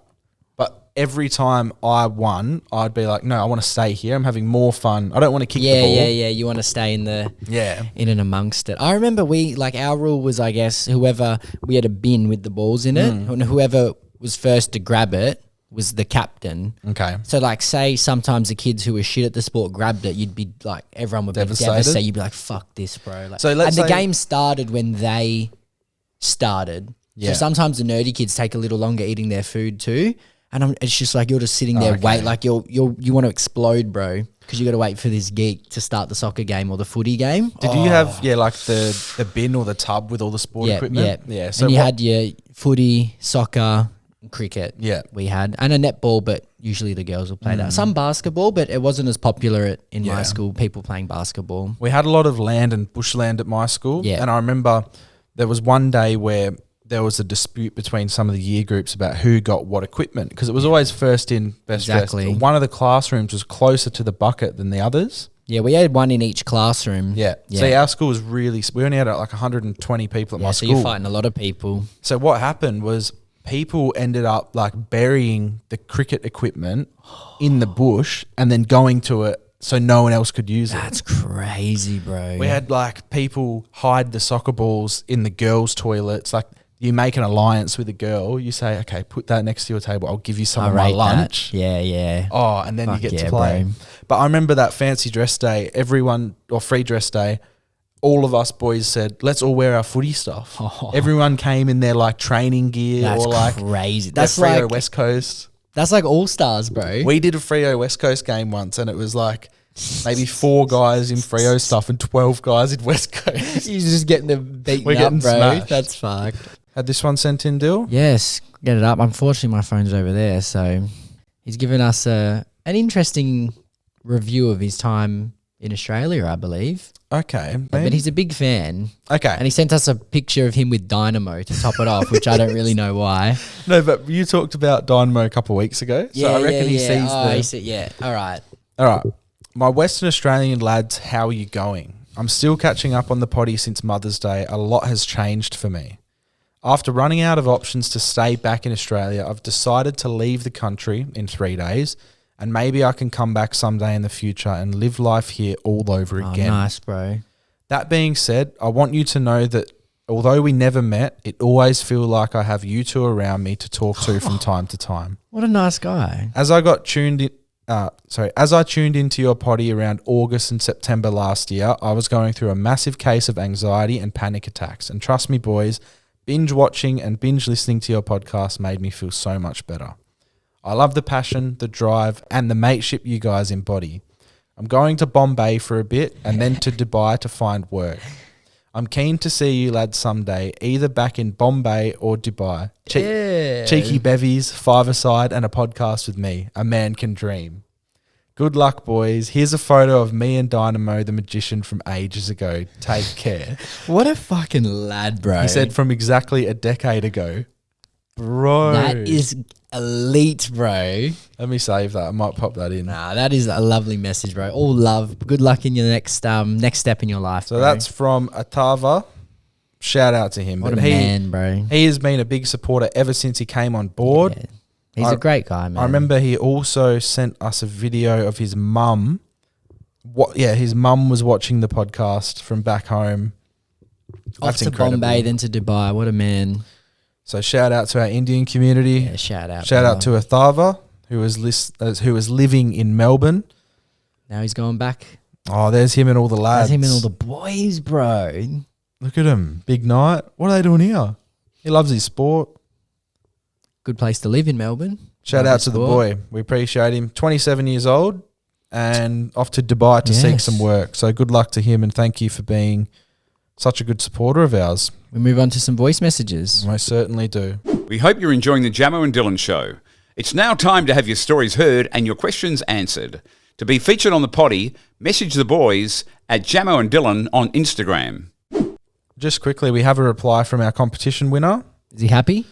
Speaker 3: But every time I won, I'd be like, no, I want to stay here. I'm having more fun. I don't want to kick the ball.
Speaker 4: Yeah. You want to stay in and amongst it. I remember our rule was, I guess, whoever, we had a bin with the balls in it, and whoever was first to grab it was the captain.
Speaker 3: Okay.
Speaker 4: So like, say sometimes the kids who were shit at the sport grabbed it, you'd be like, everyone would be devastated. You'd be like, fuck this, bro. Like,
Speaker 3: So let's
Speaker 4: and the
Speaker 3: say-
Speaker 4: game started when they started.
Speaker 3: Yeah.
Speaker 4: So sometimes the nerdy kids take a little longer eating their food too. And it's just like, you're just sitting there,
Speaker 3: Okay.
Speaker 4: wait, like you want to explode, bro. Because you got to wait for this geek to start the soccer game or the footy game.
Speaker 3: Did you have, like the bin or the tub with all the sport equipment? Yeah. So
Speaker 4: and you had your footy, soccer, cricket.
Speaker 3: Yeah.
Speaker 4: We had. And a netball, but usually the girls will play that. Some basketball, but it wasn't as popular in my
Speaker 3: Yeah.
Speaker 4: school, people playing basketball.
Speaker 3: we had a lot of land and bushland at my school.
Speaker 4: Yeah.
Speaker 3: And I remember there was one day where there was a dispute between some of the year groups about who got what equipment because it was always first in, best
Speaker 4: Exactly.
Speaker 3: dressed. One of the classrooms was closer to the bucket than the others.
Speaker 4: Yeah, we had one in each classroom.
Speaker 3: Yeah. See, our school was really, we only had like 120 people at my
Speaker 4: so
Speaker 3: school.
Speaker 4: you're fighting a lot of people.
Speaker 3: So what happened was people ended up like burying the cricket equipment in the bush and then going to it so no one else could use it.
Speaker 4: That's crazy, bro.
Speaker 3: We had like people hide the soccer balls in the girls' toilets. Like you make an alliance with a girl. You say, okay, put that next to your table. I'll give you some of my
Speaker 4: rate
Speaker 3: lunch.
Speaker 4: that. Yeah.
Speaker 3: Oh, and then
Speaker 4: Fuck
Speaker 3: you get
Speaker 4: yeah,
Speaker 3: to play.
Speaker 4: bro.
Speaker 3: But I remember that fancy dress day, free dress day, all of us boys said, let's all wear our footy stuff.
Speaker 4: Oh.
Speaker 3: Everyone came in their like training gear
Speaker 4: That's
Speaker 3: or like
Speaker 4: crazy.
Speaker 3: their
Speaker 4: That's
Speaker 3: Freo
Speaker 4: like
Speaker 3: West Coast.
Speaker 4: That's like All Stars, bro.
Speaker 3: We did a Freo West Coast game once and it was like maybe 4 guys in Freo stuff and 12 guys in West Coast.
Speaker 4: You're just getting them beaten
Speaker 3: We're
Speaker 4: up,
Speaker 3: getting
Speaker 4: bro.
Speaker 3: smashed.
Speaker 4: That's fucked.
Speaker 3: Had this one sent in, Dill?
Speaker 4: Yes, get it up. Unfortunately, my phone's over there, so He's given us an interesting review of his time in Australia, I believe.
Speaker 3: Okay.
Speaker 4: But he's a big fan.
Speaker 3: Okay.
Speaker 4: And he sent us a picture of him with Dynamo to top it off, which I don't really know why.
Speaker 3: No, but you talked about Dynamo a couple of weeks ago. So I reckon he sees
Speaker 4: yeah. All right.
Speaker 3: All right. My Western Australian lads, how are you going? I'm still catching up on the Poddy since Mother's Day. A lot has changed for me. After running out of options to stay back in Australia, I've decided to leave the country in 3 days, and maybe I can come back someday in the future and live life here all over again.
Speaker 4: Nice, bro.
Speaker 3: That being said, I want you to know that although we never met, it always feel like I have you two around me to talk to from time to time.
Speaker 4: What a nice guy.
Speaker 3: As I tuned into your Poddy around August and September last year, I was going through a massive case of anxiety and panic attacks. And trust me, boys, binge watching and binge listening to your podcast made me feel so much better. I love the passion, the drive, and the mateship you guys embody. I'm going to Bombay for a bit and then to Dubai to find work. I'm keen to see you lads someday, either back in Bombay or Dubai. Cheeky bevies, five-a-side, and a podcast with me. A man can dream. Good luck, boys. Here's a photo of me and Dynamo, the magician from ages ago. Take care.
Speaker 4: What a fucking lad, bro.
Speaker 3: He said from exactly a decade ago. Bro.
Speaker 4: That is elite, bro.
Speaker 3: Let me save that. I might pop that in.
Speaker 4: Nah, that is a lovely message, bro. All love. Good luck in your next step in your life,
Speaker 3: So
Speaker 4: bro.
Speaker 3: that's from Atava. Shout out to him.
Speaker 4: What a man, bro.
Speaker 3: He has been a big supporter ever since he came on board.
Speaker 4: Yeah. He's a great guy, man.
Speaker 3: I remember he also sent us a video of his mum. His mum was watching the podcast from back home.
Speaker 4: Off
Speaker 3: That's
Speaker 4: to
Speaker 3: incredible.
Speaker 4: Bombay, then to Dubai. What a man.
Speaker 3: So shout out to our Indian community.
Speaker 4: Yeah, shout out.
Speaker 3: Shout out to Athava, who was living in Melbourne.
Speaker 4: Now he's going back.
Speaker 3: Oh, there's him and all the lads.
Speaker 4: That's him and all the boys, bro.
Speaker 3: Look at him. Big night. What are they doing here? He loves his sport.
Speaker 4: Good place to live in Melbourne.
Speaker 3: Shout out to the boy. We appreciate him. 27 years old and off to Dubai to seek some work. So good luck to him and thank you for being such a good supporter of ours.
Speaker 4: We move on to some voice messages.
Speaker 3: Most certainly do.
Speaker 1: We hope you're enjoying the Jamo and Dylan show. It's now time to have your stories heard and your questions answered. To be featured on the Poddy, message the boys at Jamo and Dylan on Instagram.
Speaker 3: Just quickly, we have a reply from our competition winner.
Speaker 4: Is he happy?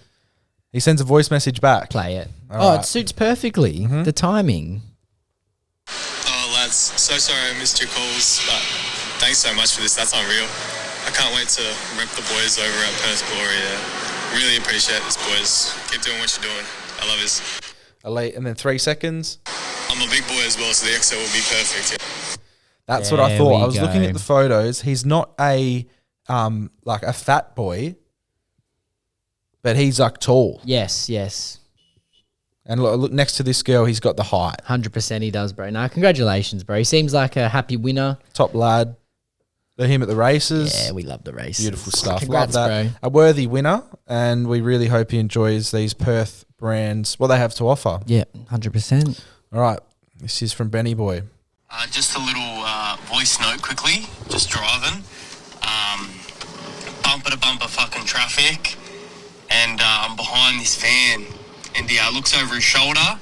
Speaker 3: He sends a voice message back.
Speaker 4: Play it.
Speaker 3: All right.
Speaker 4: It suits perfectly. The timing.
Speaker 5: Oh, lads, so sorry I missed your calls, but thanks so much for this. That's unreal. I can't wait to rep the boys over at Perth Glory. Really appreciate this, boys. Keep doing what you're doing. I love this.
Speaker 3: Elite, and then 3 seconds.
Speaker 5: I'm a big boy as well, so the XO will be perfect. Yeah.
Speaker 3: That's what I
Speaker 4: There
Speaker 3: thought.
Speaker 4: we
Speaker 3: I was looking
Speaker 4: go.
Speaker 3: at the photos. He's not a like a fat boy, but he's like tall.
Speaker 4: Yes.
Speaker 3: And look next to this girl, he's got the height.
Speaker 4: 100% he does, bro. Now, congratulations, bro. He seems like a happy winner.
Speaker 3: Top lad. They're him at the races.
Speaker 4: Yeah, we love the race.
Speaker 3: Beautiful stuff.
Speaker 4: Congrats,
Speaker 3: Love that.
Speaker 4: bro.
Speaker 3: A worthy winner, and we really hope he enjoys these Perth brands, what they have to offer.
Speaker 4: Yeah, 100%.
Speaker 3: All right. This is from Benny Boy.
Speaker 5: Just a little voice note quickly. Just driving. Bumper to bumper fucking traffic. And I'm behind this van. And he looks over his shoulder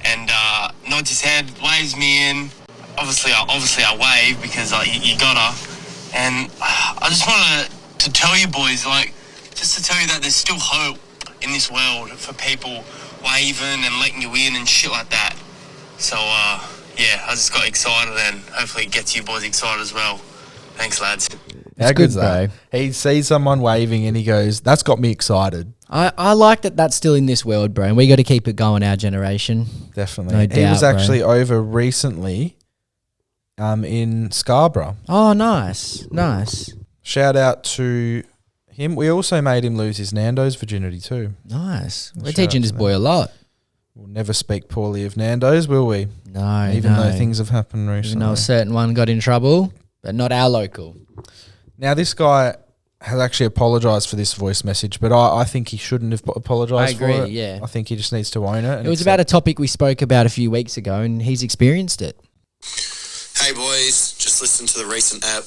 Speaker 5: and nods his head, waves me in. Obviously I wave because you gotta. And I just wanted to tell you boys, just to tell you that there's still hope in this world for people waving and letting you in and shit like that. So, I just got excited and hopefully it gets you boys excited as well. Thanks, lads.
Speaker 3: How
Speaker 4: good,
Speaker 3: good's that?
Speaker 4: bro.
Speaker 3: He sees someone waving and he goes, that's got me excited.
Speaker 4: I like that that's still in this world, bro. And we got to keep it going, our generation.
Speaker 3: Definitely.
Speaker 4: No
Speaker 3: He
Speaker 4: doubt,
Speaker 3: was
Speaker 4: bro.
Speaker 3: actually over recently in Scarborough.
Speaker 4: Oh, nice.
Speaker 3: Shout out to him. We also made him lose his Nando's virginity too.
Speaker 4: Nice. We're
Speaker 3: Shout
Speaker 4: teaching
Speaker 3: out
Speaker 4: this
Speaker 3: to
Speaker 4: boy a lot.
Speaker 3: We'll never speak poorly of Nando's, will we?
Speaker 4: No,
Speaker 3: Even though things have happened
Speaker 4: Even
Speaker 3: recently.
Speaker 4: though a certain one got in trouble, but not our local.
Speaker 3: Now, this guy has actually apologised for this voice message, but I think he shouldn't have apologised for
Speaker 4: I
Speaker 3: it.
Speaker 4: agree, yeah.
Speaker 3: I think he just needs to own it.
Speaker 4: It was about a topic we spoke about a few weeks ago, and he's experienced it.
Speaker 6: Hey boys, just listened to the recent app,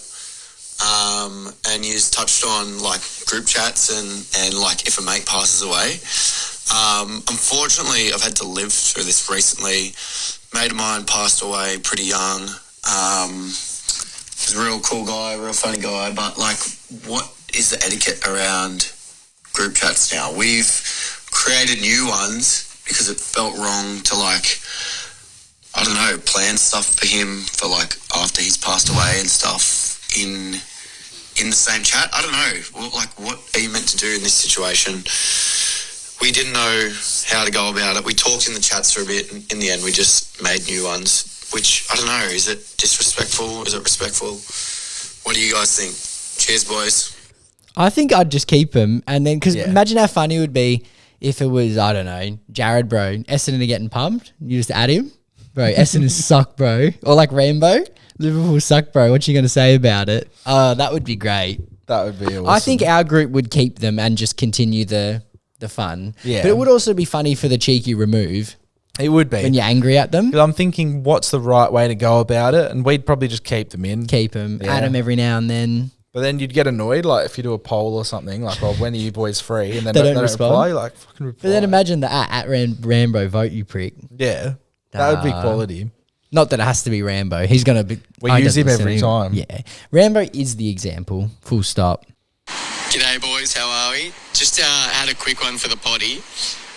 Speaker 6: and you touched on like group chats and like if a mate passes away. Unfortunately, I've had to live through this recently. Mate of mine passed away pretty young. He's a real cool guy, real funny guy. But, like, what is the etiquette around group chats now? We've created new ones because it felt wrong to, like, I don't know, plan stuff for him for, like, after he's passed away and stuff in the same chat. I don't know. What are you meant to do in this situation? We didn't know how to go about it. We talked in the chats for a bit, and in the end we just made new ones, which, I don't know, is it disrespectful? Is it respectful? What do you guys think? Cheers, boys.
Speaker 4: I think I'd just keep him, and then, because imagine how funny it would be if it was, I don't know, Jared, bro, Essendon are getting pumped, you just add him. Bro, Essendon suck, bro. Or like Rambo, Liverpool suck, bro. What you going to say about it? That would be great.
Speaker 3: That would be awesome.
Speaker 4: I think our group would keep them and just continue the fun.
Speaker 3: Yeah.
Speaker 4: But it would also be funny for the cheeky remove
Speaker 3: It would be.
Speaker 4: when you're angry at them.
Speaker 3: 'Cause I'm thinking, what's the right way to go about it? And we'd probably just keep them in.
Speaker 4: Keep them, add them every now and then.
Speaker 3: But then you'd get annoyed, like if you do a poll or something, like, "Oh, when are you boys free?" And then
Speaker 4: They
Speaker 3: they
Speaker 4: don't
Speaker 3: don't
Speaker 4: respond.
Speaker 3: reply. Like, fucking reply.
Speaker 4: But then imagine the Rambo vote, you prick.
Speaker 3: Yeah, that would be quality.
Speaker 4: Not that it has to be Rambo. He's going to be...
Speaker 3: We
Speaker 4: I
Speaker 3: use
Speaker 4: don't
Speaker 3: him
Speaker 4: listen
Speaker 3: every
Speaker 4: to
Speaker 3: time.
Speaker 4: Yeah. Rambo is the example. Full stop.
Speaker 5: G'day, boys. How are we? Just had a quick one for the potty.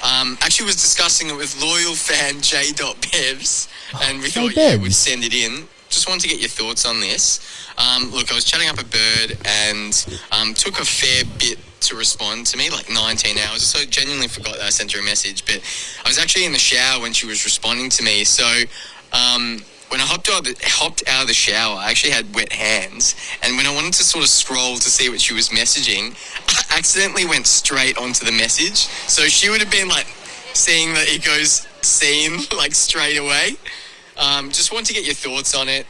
Speaker 5: Actually was discussing it with loyal fan J.Bevs, and we thought you would send it in. Just wanted to get your thoughts on this. Look, I was chatting up a bird and took a fair bit to respond to me, like 19 hours. So genuinely forgot that I sent her a message, but I was actually in the shower when she was responding to me. So when I hopped out of the shower, I actually had wet hands, and when I wanted to sort of scroll to see what she was messaging, I accidentally went straight onto the message. So she would have been like seeing that it goes seen like straight away. Just want to get your thoughts on it.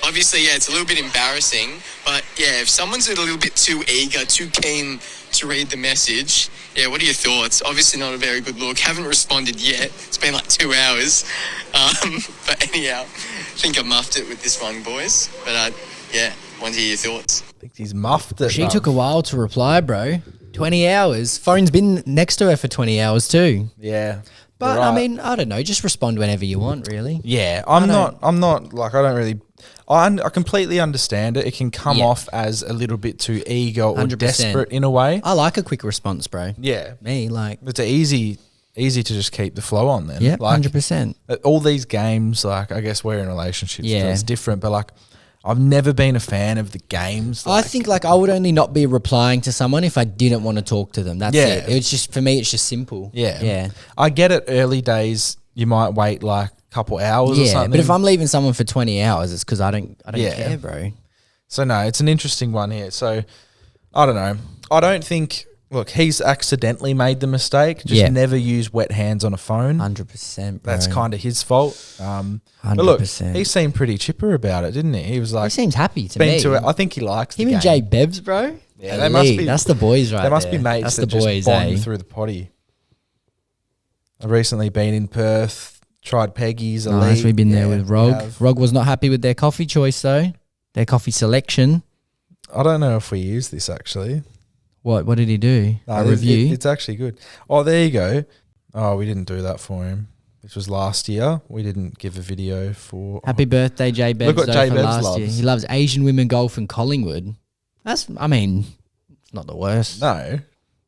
Speaker 5: Obviously, yeah, it's a little bit embarrassing, but yeah, if someone's a little bit too eager, too keen to read the message, yeah, what are your thoughts? Obviously not a very good look. Haven't responded yet. It's been like 2 hours. But anyhow, I think I muffed it with this one, boys. But yeah, want to hear your thoughts.
Speaker 3: I think he's muffed it.
Speaker 4: She took a while to reply, bro. 20 hours. Phone's been next to her for 20 hours too.
Speaker 3: Yeah.
Speaker 4: But
Speaker 3: You're right.
Speaker 4: I mean, I don't know. Just respond whenever you want, really.
Speaker 3: Yeah, I'm not like, I don't really, I completely understand it. It can come off as a little bit too eager or
Speaker 4: 100%.
Speaker 3: desperate in a way.
Speaker 4: I like a quick response, bro.
Speaker 3: Yeah.
Speaker 4: Me, like,
Speaker 3: It's easy to just keep the flow on then.
Speaker 4: yeah,
Speaker 3: Like,
Speaker 4: 100%.
Speaker 3: all these games, like, I guess we're in relationships, so
Speaker 4: Yeah.
Speaker 3: it's different, but like, I've never been a fan of the games.
Speaker 4: I think like I would only not be replying to someone if I didn't want to talk to them. That's it. It's just, for me, it's just simple.
Speaker 3: Yeah.
Speaker 4: Yeah.
Speaker 3: I get it, early days, you might wait like a couple hours or
Speaker 4: Yeah.
Speaker 3: something.
Speaker 4: But if I'm leaving someone for 20 hours, it's because I don't
Speaker 3: Yeah.
Speaker 4: care, bro.
Speaker 3: So no, it's an interesting one here. So I don't know. I don't think, look, he's accidentally made the mistake. Just never use wet hands on a phone.
Speaker 4: 100%, bro.
Speaker 3: That's kind of his fault. But look,
Speaker 4: 100%.
Speaker 3: he seemed pretty chipper about it, didn't he? He was
Speaker 4: He
Speaker 3: like,
Speaker 4: seems happy to
Speaker 3: been
Speaker 4: me.
Speaker 3: to it. I think he likes
Speaker 4: Him
Speaker 3: the
Speaker 4: and
Speaker 3: game.
Speaker 4: J.Bevs, bro.
Speaker 3: Yeah, they must be.
Speaker 4: That's the boys right
Speaker 3: They must
Speaker 4: there.
Speaker 3: be mates
Speaker 4: That's
Speaker 3: that
Speaker 4: the boys,
Speaker 3: just bond
Speaker 4: eh?
Speaker 3: through the potty. I've recently been in Perth, tried Peggy's.
Speaker 4: Nice, we've been there
Speaker 3: Yeah,
Speaker 4: with
Speaker 3: we
Speaker 4: Rog.
Speaker 3: have.
Speaker 4: Rog was not happy with their coffee choice, though. Their coffee selection.
Speaker 3: I don't know if we use this actually.
Speaker 4: What did he do?
Speaker 3: No,
Speaker 4: A review?
Speaker 3: it's actually good. Oh, there you go. Oh, we didn't do that for him. This was last year. We didn't give a video for.
Speaker 4: Happy birthday, J.Bevs.
Speaker 3: Look what
Speaker 4: though,
Speaker 3: J.
Speaker 4: for
Speaker 3: Bevs
Speaker 4: last year.
Speaker 3: loves.
Speaker 4: He loves Asian women golf in Collingwood. It's not the worst.
Speaker 3: No.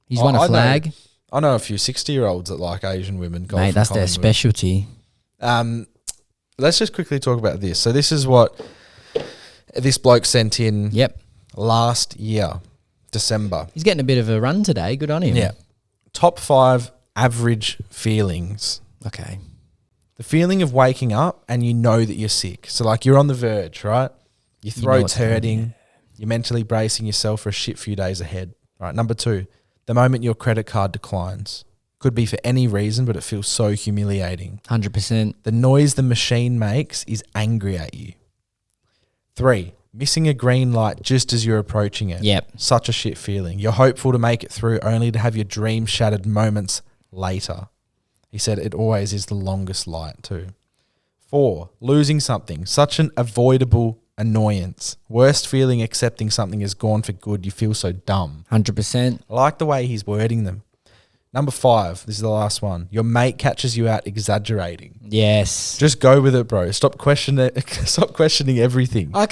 Speaker 4: He's won a
Speaker 3: I know-
Speaker 4: flag.
Speaker 3: I know a few 60-year-olds that like Asian women. Golf
Speaker 4: Mate,
Speaker 3: in
Speaker 4: that's their
Speaker 3: Collingwood.
Speaker 4: specialty.
Speaker 3: Let's just quickly talk about this. So this is what this bloke sent in
Speaker 4: Yep.
Speaker 3: last year, December.
Speaker 4: He's getting a bit of a run today. Good on him.
Speaker 3: Yeah. Top 5 average feelings.
Speaker 4: Okay.
Speaker 3: The feeling of waking up and you know that you're sick. So like you're on the verge, right? Your
Speaker 4: You know
Speaker 3: throat's
Speaker 4: what's coming,
Speaker 3: hurting. You're mentally bracing yourself for a shit few days ahead. Right. Number 2, the moment your credit card declines. Could be for any reason, but it feels so humiliating.
Speaker 4: 100%.
Speaker 3: The noise the machine makes is angry at you. 3, missing a green light just as you're approaching it.
Speaker 4: Yep.
Speaker 3: Such a shit feeling. You're hopeful to make it through only to have your dream shattered moments later. He said it always is the longest light too. 4, losing something. Such an avoidable annoyance. Worst feeling accepting something is gone for good. You feel so dumb.
Speaker 4: 100%.
Speaker 3: I like the way he's wording them. Number 5, this is the last one. Your mate catches you out exaggerating.
Speaker 4: Yes.
Speaker 3: Just go with it, bro. Stop questioning everything.
Speaker 4: I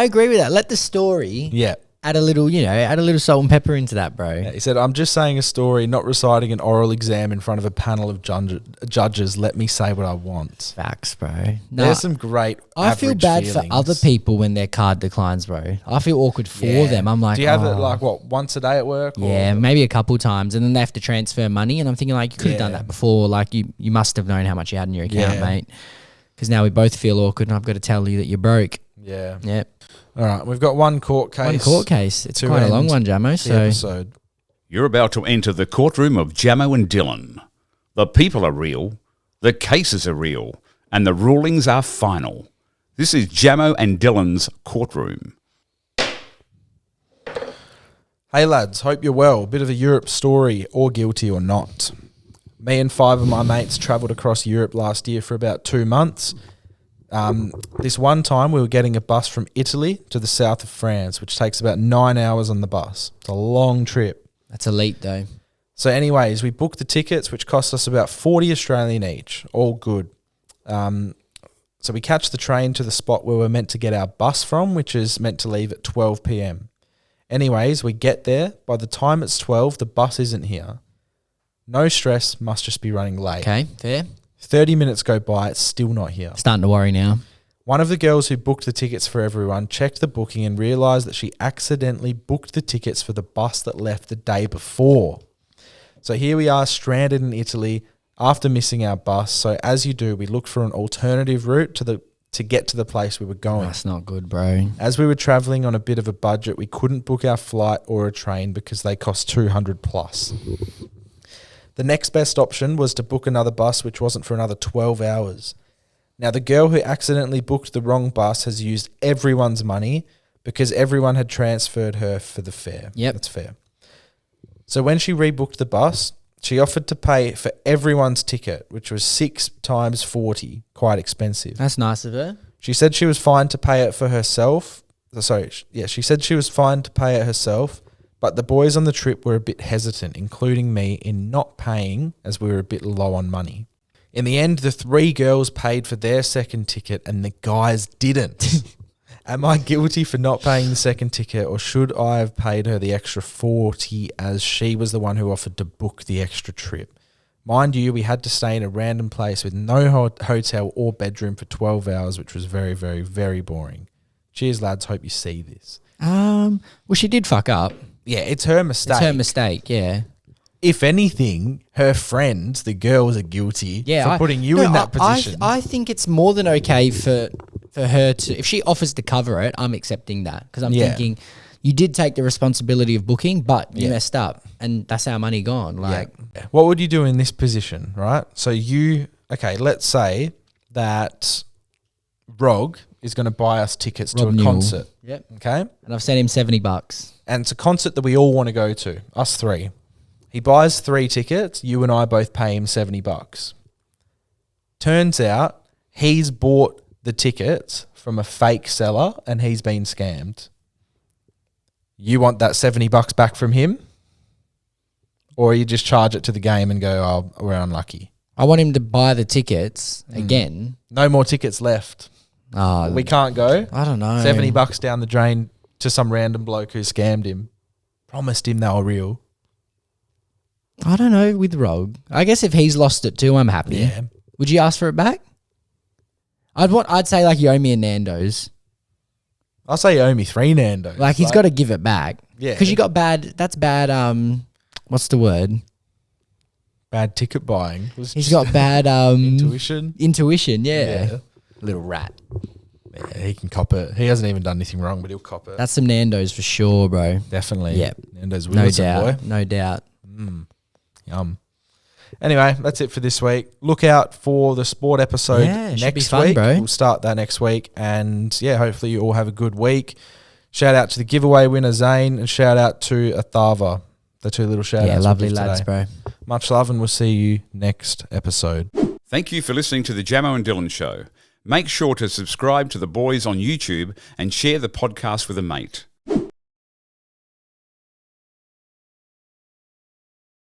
Speaker 4: agree with that. Let the story
Speaker 3: Yeah.
Speaker 4: add a little, add a little salt and pepper into that, bro.
Speaker 3: He said, I'm just saying a story, not reciting an oral exam in front of a panel of judges. Let me say what I want.
Speaker 4: Facts, bro. No,
Speaker 3: There's some great
Speaker 4: I feel bad for other people when their card declines, bro. I feel awkward for them. I'm like,
Speaker 3: do you have it like once a day at work?
Speaker 4: Yeah, maybe a couple times, and then they have to transfer money, and I'm thinking like, you could have done that before. Like you must have known how much you had in your account, mate. Because now we both feel awkward, and I've got to tell you that you're broke.
Speaker 3: Yeah.
Speaker 4: Yep.
Speaker 3: All right, we've got one court case.
Speaker 4: It's quite a long one, Jamo. So
Speaker 3: episode.
Speaker 1: You're about to enter the courtroom of Jamo and Dylan. The people are real, the cases are real, and the rulings are final. This is Jamo and Dylan's courtroom.
Speaker 3: Hey lads, hope you're well. Bit of a Europe story, or guilty or not. Me and 5 of my mates travelled across Europe last year for about 2 months. This one time we were getting a bus from Italy to the south of France, which takes about 9 hours on the bus. It's a long trip.
Speaker 4: that's elite, though.
Speaker 3: So anyways, we booked the tickets, which cost us about 40 Australian each. All good. So we catch the train to the spot where we're meant to get our bus from, which is meant to leave at 12 p.m. Anyways, we get there. By the time it's 12, the bus isn't here. No stress, must just be running late.
Speaker 4: Okay, fair.
Speaker 3: 30 minutes go by, it's still not here.
Speaker 4: Starting to worry now.
Speaker 3: One of the girls who booked the tickets for everyone checked the booking and realised that she accidentally booked the tickets for the bus that left the day before. So here we are stranded in Italy after missing our bus. So as you do, we looked for an alternative route to get to the place we were going.
Speaker 4: That's not good, bro.
Speaker 3: As we were travelling on a bit of a budget, we couldn't book our flight or a train because they cost 200 plus. The next best option was to book another bus, which wasn't for another 12 hours. Now, the girl who accidentally booked the wrong bus has used everyone's money because everyone had transferred her for the fare.
Speaker 4: Yep.
Speaker 3: That's fair. So when she rebooked the bus, she offered to pay for everyone's ticket, which was 6 times 40, quite expensive.
Speaker 4: That's nice of her.
Speaker 3: She said she was fine to pay it for herself. She said she was fine to pay it herself, but the boys on the trip were a bit hesitant, including me, in not paying as we were a bit low on money. In the end, the 3 girls paid for their second ticket and the guys didn't. Am I guilty for not paying the second ticket, or should I have paid her the extra 40 as she was the one who offered to book the extra trip? Mind you, we had to stay in a random place with no hotel or bedroom for 12 hours, which was very, very, very boring. Cheers, lads. Hope you see this.
Speaker 4: Well, she did fuck up.
Speaker 3: Yeah, it's her mistake.
Speaker 4: It's her mistake, yeah.
Speaker 3: If anything, her friends, the girls, are guilty for putting you in that position.
Speaker 4: I think it's more than okay for her to, if she offers to cover it, I'm accepting that. Because I'm thinking, you did take the responsibility of booking, but you messed up. And that's our money gone. Like,
Speaker 3: what would you do in this position, right? So let's say that Rog is going to buy us tickets to a concert.
Speaker 4: Yep.
Speaker 3: Okay?
Speaker 4: And I've sent him $70.
Speaker 3: And it's a concert that we all want to go to, us 3. He buys 3 tickets. You and I both pay him $70. Turns out he's bought the tickets from a fake seller and he's been scammed. You want that $70 back from him? Or you just charge it to the game and go, oh, we're unlucky.
Speaker 4: I want him to buy the tickets again.
Speaker 3: No more tickets left. We can't go.
Speaker 4: I don't know.
Speaker 3: $70 down the drain to some random bloke who scammed him. Promised him they were real.
Speaker 4: I don't know with Rogue. I guess if he's lost it too, I'm happy.
Speaker 3: Yeah.
Speaker 4: Would you ask for it back? I'd say like you owe me a Nando's.
Speaker 3: I'll say you owe me 3 Nando's.
Speaker 4: Like he's got to give it back.
Speaker 3: Yeah.
Speaker 4: Because you got that's bad, what's the word?
Speaker 3: Bad ticket buying.
Speaker 4: He's got bad
Speaker 3: intuition.
Speaker 4: Intuition, yeah. Little rat.
Speaker 3: Yeah, he can cop it. He hasn't even done anything wrong, but he'll cop it.
Speaker 4: That's some Nando's for sure, bro.
Speaker 3: Definitely.
Speaker 4: Yep.
Speaker 3: Nando's
Speaker 4: no
Speaker 3: Wilson,
Speaker 4: doubt.
Speaker 3: boy.
Speaker 4: No doubt.
Speaker 3: Yum. Anyway, that's it for this week. Look out for the sport episode next
Speaker 4: be fun,
Speaker 3: week.
Speaker 4: Bro.
Speaker 3: We'll start that next week. And yeah, hopefully you all have a good week. Shout out to the giveaway winner, Zane, and shout out to Athava. The 2 little shout outs.
Speaker 4: Yeah, lovely lads, bro.
Speaker 3: Much love, and we'll see you next episode.
Speaker 1: Thank you for listening to the Jamo and Dylan Show. Make sure to subscribe to the boys on YouTube and share the podcast with a mate.